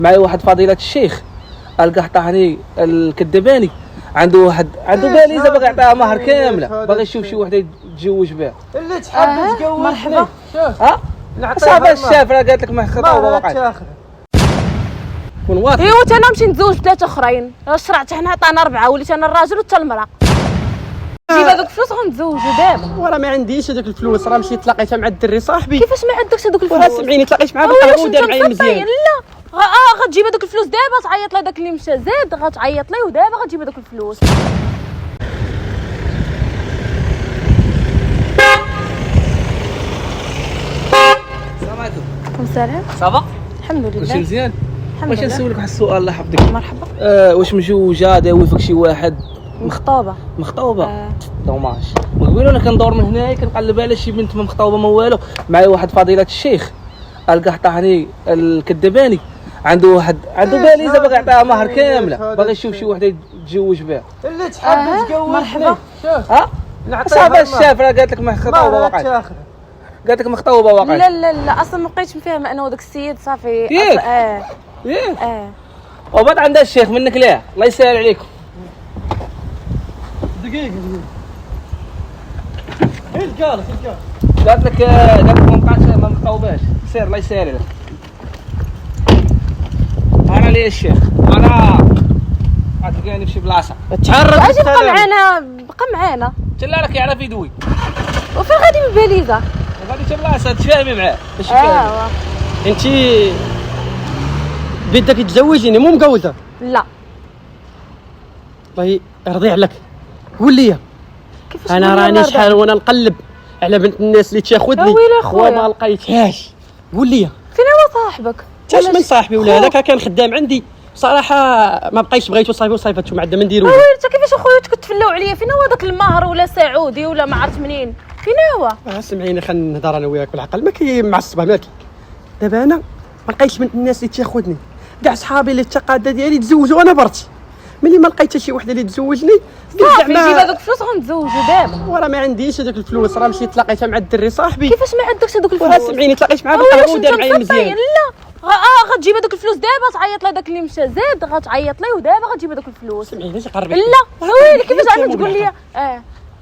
معي واحد فضيلة الشيخ القحطاني الكدباني عنده باليزه باغي يعطيها مهر كامله، باغي يشوف شي وحده يتزوج بها اللي تحب تتزوج. مرحبا. صافي الشاف راه قالت لك ما خطاوه واقع كون واثق. ايوا انا نمشي نتزوج ثلاثه اخرين، شرعت حنا عطانا اربعه وليت انا الراجل وتا المراه. جيب هذوك الفلوس غنتزوجوا دابا. وراه ما عنديش هذوك الفلوس، راه مشيت تلاقيتها مع الدري صاحبي. كيفاش ما عندكش هذوك الفلوس؟ وراه سمعيني تلاقيت معاه بالقهوه ودار معايا مزيان. لا غتجيب هذوك الفلوس دابا، تعيط لهذاك اللي مشى زاد، غتعيط ليه ودابا غتجيب هذوك الفلوس. السلام عليكم. عليكم السلام. صافا الحمد لله. واش مزيان؟ الحمد واش لله. نسولك واحد السؤال الله يحفظك. مرحبا. واش مجوجه داوي فيك شي واحد مخطوبه. مخطوبه؟ دوماج. مقبل انا كندور من هنايا كنقلب على شي بنت ما مخطوبه ما والو. معي واحد فضيلة الشيخ القحطاني الكدباني عنده باليزه باغي يعطيها مهر كامله، باغي يشوف شي وحده يتزوج بها. اللي تحب تتزوج. مرحبا. صافي الشاف راه قالت لك ما خطاوه واقع. قالت لك مخطوبه واقع. لا اصلا ما بقيتش مفهم انا وداك السيد صافي. ياك؟ ياك؟ وبعد عندها الشيخ منك ليه الله يسهل عليكم. دقيقه قالت قالت لك ما بقاتش ما مخطوباش. سير الله يسهل عليك. انا لي الشيخ انا غتلقاني في شي بلاصه. تحرك. اجي بقى معانا تلا راك يعرف يدوي وفين غادي من باليزه؟ غادي شي بلاصه تفاهمي معاه باش تفاهمي. انت بدك تتزوجيني مو مجوزه؟ لا الله يرضي عليك قول لي. كيفاش انا راني شحال وانا نقلب على بنت الناس اللي تاخذني ويلي خويا. وما لقيتهاش. قول لي فين هو صاحبك؟ تاش من صاحبي ولا هذاك كان خدام عندي صراحه ما بقيتش بغيتو صاحبي وصايفتو ما عندنا ما نديرو. ويلي كيفاش اخويا تفلاو عليا؟ فين هو داك المهر ولا سعودي ولا ما عرفت منين؟ فين هو؟ سمعيني خلينا نهضر انا وياك بالعقل ما معصبه مالك. دابا انا ما لقيتش بنت الناس اللي تاخذني، كاع صحابي اللي التقاده ديالي تزوجوا انا برت. ملي ما لقيت شي وحده اللي تزوجني صافي جيب هذوك الفلوس غنتزوجوا دابا. وراه ما عنديش هذوك الفلوس، راه مشيت تلاقيتها مع الدري صاحبي. كيفاش ما عندكش هذوك الفلوس؟ وراه سمعيني تلاقيت معاه بالقهوه ودار معايا مزيان. لا غتجيب هذوك الفلوس دابا، تعيط لهذاك اللي مشى زاد، غتعيط ليه ودابا غتجيب هذوك الفلوس. سمعيني قربي. لا ويلي كيفاش عندك تقول لي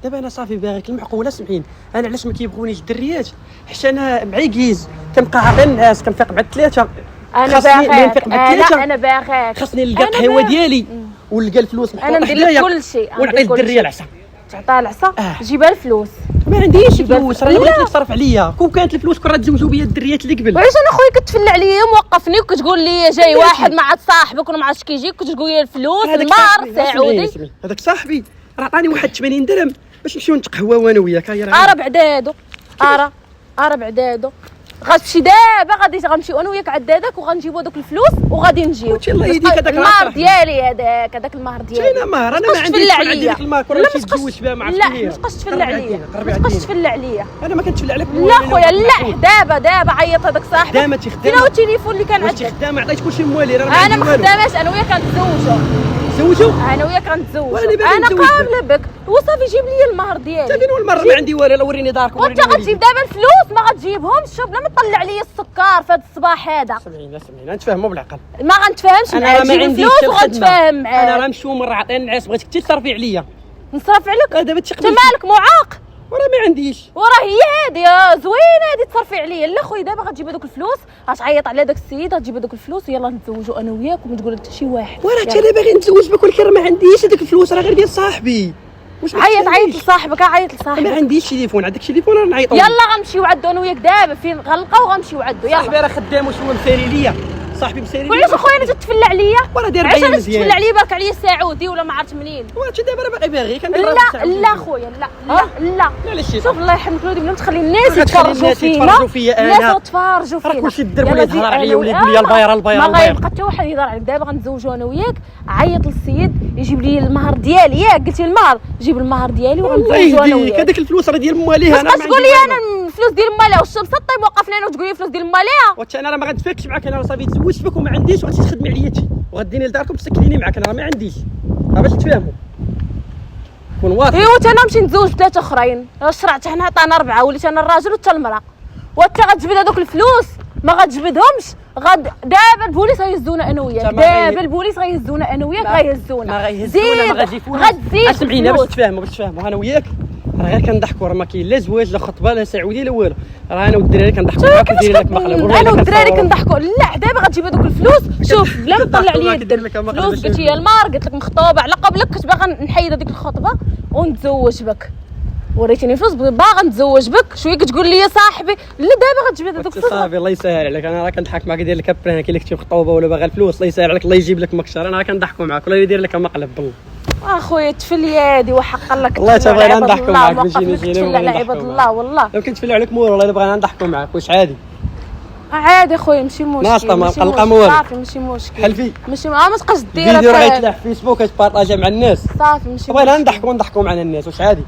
دابا انا صافي باغيك المعقوله. سمعيني انا علاش ما كيبغونيش الدريات؟ حيت انا معيكيز كنبقى عاقل الناس كنفيق مع الثلاثه. انا باغاك. انا باغاك. خاصني نلقى القهوه ديالي ونلقى الفلوس انا ندير لك كل شيء. ونعطي الدريه العصا. تعطيها العصا جيبها الفلوس. ما عنديش فلوس، راه بغيت لك تصرف عليا. كون كانت الفلوس كون راه تزوجوا بيا الدريات اللي قبل. وعلاش انا خويا كتفلى عليا موقفني وكتقول لي جاي واحد مع صاحبك ولا ما عرفتش كيجيك كتقول لي الفلوس المهر سعودي. هذاك صاحبي راه عطاني واحد 80 درهم باش نمشيو نتقهواو انا وياك. ارا بعدادو ارا بعدادو غتمشي دابا غنمشيو انا وياك عدادك وغنجيبو دوك الفلوس وغادي نجيو. الله يديك هذاك المهر ديالي هذاك المهر ديالي. انا مهر انا ما عنديش هذيك المهر كون نمشي نتزوج بها ما عرفتش. لا ما تبقاش تفلى عليا. ما تبقاش تفلى عليا. انا ما كنتفلى عليك. لا خويا لا دابا عيط هذاك صاحبك. خدامه خدامه. فين هو التليفون اللي كان عندك؟ خدامه عطيت كلشي موالي. راه انا ما خداماش انا وياك كنتزوجوا. تزوجوا انا وياك كنتزوجوا. انا قابله بك وصافي جيب لي المهر ديالي. تا فين هو المهر؟ ما عندي والو. وريني دارك وانت غتجيب دابا الفلوس ما غتجيبهمش. شوف بلا ما تطلع عليا السكر في هذا الصباح هذا. سمعيني نتفاهموا بالعقل. ما غنتفاهمش معاك. جيب الفلوس وغنتفاهم معاك. انا راه مشو مره عطيني العيس بغيتك انت تصرفي عليا. نصرف عليك؟ دابا انت مالك معاق؟ وراه ما عنديش. وراه هي هادي زوينه هادي تصرفي عليا. لا خويا دابا غتجيب هذوك الفلوس غتعيط على داك السيد غتجيب هذوك الفلوس ويلا نتزوجوا انا وياك وما تقول حتى شي واحد. وراه حتى انا باغي نتزوج بك ولكن ما عنديش هذيك الفلوس راه غير ديال صاحبي. عيط لصاحبك. عيط لصاحبك. ما عنديش تليفون. عندك تليفون راه نعيطوا. يلا غنمشيو عدو انا وياك دابا فين غنلقاو غنمشيو عدو. يلا صاحبي راه خدام واش هو مسيري ليا. صاحبي مسيري ليا. وعلاش اخويا انت تتفلى عليا؟ وراه داير علاش بعين انت مزيان. تتفلى عليا بارك عليا السعودي ولا ما عرفت منين؟ وراه دابا راه باغي لا خويا لا علاش شوف الله يحميك ولودي بلا ما تخلي الناس يتفرجوا فينا. الناس يتفرجوا فينا. راه كلشي الدرب اللي يظهر عليا واللي يقول لي البايره ما غيبقى حتى واحد يهضر عليك. دابا غنتزوجوا انا وياك. عيط للسيد يجيب لي المهر ديالي. ياك قلتي المهر جيب المهر ديالي وغنتزوجوا انا وياك. هذاك الفلوس راه ديال مواليها. انا تقول لي انا الفلوس ديال مالها والشمس طيب موقفنا انا وتقول لي الفلوس ديال مالها. واش انا راه ما غنتفاكش معاك. انا صافي تزوجت بك وما عنديش وغادي تخدمي عليا انت وغديني لداركم تسكنيني معاك. انا راه ما عنديش. راه باش تفهموا كون واثق. ايوا انا نمشي نتزوج ثلاثه اخرين. شرعت حنا عطانا اربعه وليت انا الراجل وتا المراه. وانت غتجبد هذوك الفلوس ما غتجبدهمش غد دابا البوليس غيهزونا انا وياك، دابا البوليس غيهزونا انا وياك، غيهزونا ما غيهزونا ما غادي يفوت. غتزيد سمعينا باش تفاهموا انا وياك راه غير كنضحكوا، راه ما كاين لا زواج لا خطبه لا سعودي لا والو، راه انا والدراري كنضحكوا معاك ودايرين لك مقلب. انا والدراري كنضحكوا. لا دابا غتجيب هذوك الفلوس، شوف بلا ما تطلع ليا الدم، فلوس قلت لي المار، قلت لك مخطوبه على قبلك، كنت باغا نحيد هذيك الخطبه ونتزوج بك، وريتيني فلوس باغا نتزوج بك، شويه كتقول لي صاحبي لا دابا غتجيب هذوك الفلوس. صافي الله يسهل عليك، انا راه كنضحك معاك داير لك بران كي كنتي مخطوبه ولا باغا الفلوس، الله يسهل عليك الله يجيب لك مكشر، انا راه كنضحكوا معاك ولا يدير لك مقلب بالله. اخويا تفليادي وحق الله والله تبغينا نضحكوا معاك نجي تفل على عباد الله والله. لو كنت تفل عليك مور والله الا بغينا نضحكوا معاك واش عادي. عادي اخويا ماشي مشكل، ناشطه ما قلقه مور صافي ماشي مشكل. حلفي ماشي ما تبقاش دير فيديو راه يتلاح في فيسبوك كتبارطاجا مع الناس، صافي ماشي بغينا نضحكوا معنا الناس واش عادي.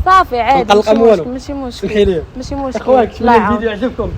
صافي عادي ماشي مشكل ماشي مشكل سمحي لي ماشي مشكل. اخوانك شوفوا الله الفيديو عجبكم